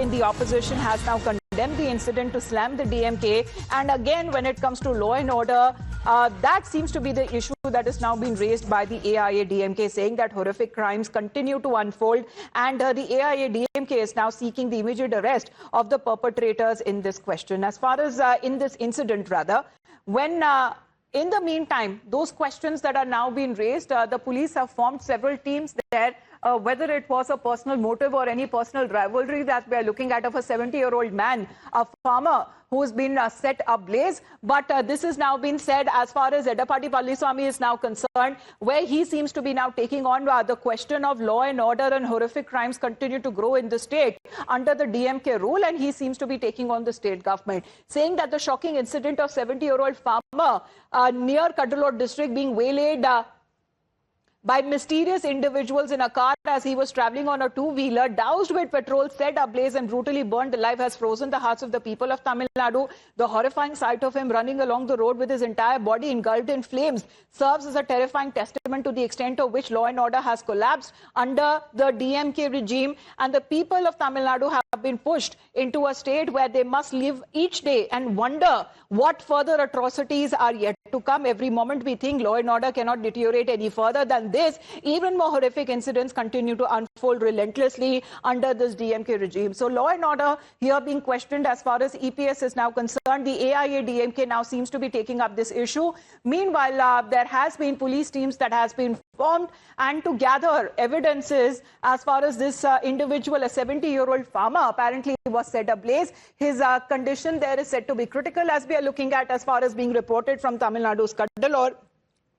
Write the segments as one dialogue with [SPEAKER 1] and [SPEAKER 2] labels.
[SPEAKER 1] in the opposition has now condemned the incident to slam the DMK. And again, when it comes to law and order, that seems to be the issue that is now being raised by the AIADMK, saying that horrific crimes continue to unfold, and the AIADMK is now seeking the immediate arrest of the perpetrators in this question. As far as in this incident, rather, when in the meantime, those questions that are now being raised, the police have formed several teams there. Whether it was a personal motive or any personal rivalry that we are looking at of a 70-year-old man, a farmer who's been set ablaze. But this is now been said as far as Edappadi Palaniswamy is now concerned, where he seems to be now taking on the question of law and order, and horrific crimes continue to grow in the state under the DMK rule, and he seems to be taking on the state government, saying that the shocking incident of 70-year-old farmer near Cuddalore district being waylaid by mysterious individuals in a car as he was traveling on a two-wheeler, doused with petrol, set ablaze and brutally burned alive, has frozen the hearts of the people of Tamil Nadu. The horrifying sight of him running along the road with his entire body engulfed in flames serves as a terrifying testament to the extent of which law and order has collapsed under the DMK regime. And the people of Tamil Nadu have been pushed into a state where they must live each day and wonder what further atrocities are yet to come. Every moment we think law and order cannot deteriorate any further than this, even more horrific incidents continue to unfold relentlessly under this DMK regime. So law and order here being questioned as far as EPS is now concerned. The AIADMK now seems to be taking up this issue. Meanwhile, there has been police teams that has been formed and to gather evidences as far as this individual, a 70-year-old farmer, apparently was set ablaze. His condition there is said to be critical, as we are looking at as far as being reported from Tamil Nadu's Cuddalore.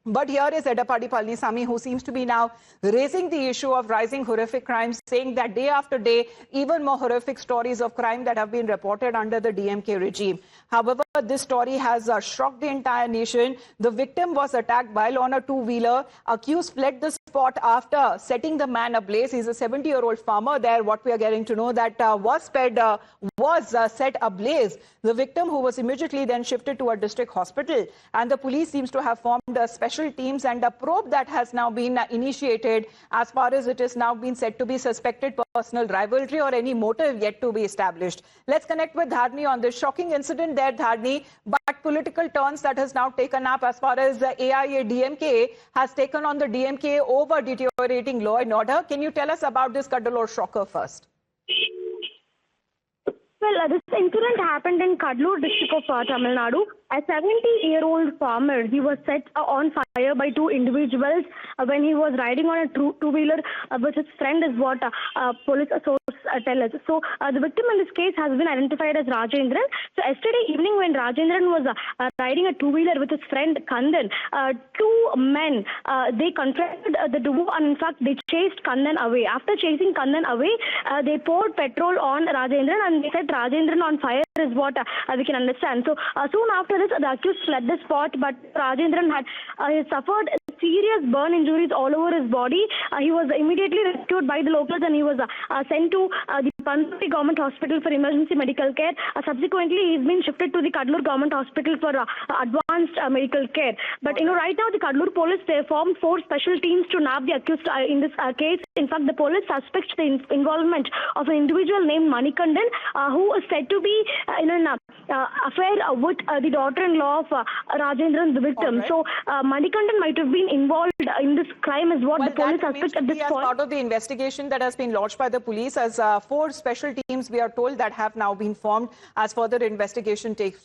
[SPEAKER 1] But here is Edappadi Palaniswamy, who seems to be now raising the issue of rising horrific crimes, saying that day after day, even more horrific stories of crime that have been reported under the DMK regime. However, this story has shocked the entire nation. The victim was attacked while on a two-wheeler. Accused fled the spot after setting the man ablaze. He's a 70-year-old farmer there. What we are getting to know that was set ablaze. The victim, who was immediately then shifted to a district hospital, and the police seems to have formed a special teams and a probe that has now been initiated as far as it is now been said to be suspected personal rivalry or any motive yet to be established. Let's connect with Dharni on this shocking incident there, Dharni, but political turns that has now taken up as far as the AIADMK has taken on the DMK over deteriorating law and order. Can you tell us about this Cuddalore shocker first?
[SPEAKER 2] Well, this incident happened in Cuddalore district of Tamil Nadu. A 70-year-old farmer, he was set on fire by two individuals when he was riding on a two-wheeler with his friend, is what police sources tell us. So the victim in this case has been identified as Rajendran. So yesterday evening, when Rajendran was riding a two-wheeler with his friend Kandan, two men, they confronted the duo, and in fact they chased Kandan away. After chasing Kandan away, they poured petrol on Rajendran and they set Rajendran on fire, is what we can understand. So soon after this, the accused fled the spot, but Rajendran had suffered serious burn injuries all over his body. He was immediately rescued by the locals and he was sent to the Panchkuti Government Hospital for emergency medical care. Subsequently, he's been shifted to the Cuddalore Government Hospital for advanced medical care. But right now, the Cuddalore police, they formed 4 special teams to nab the accused in this case. In fact, the police suspects the involvement of an individual named Manikandan, who is said to be in an affair with the daughter-in-law of Rajendran, the victim. Right. So Manikandan might have been involved in this crime, is what the police suspect at this point.
[SPEAKER 1] As part of the investigation that has been launched by the police, as 4 special teams, we are told, that have now been formed as further investigation takes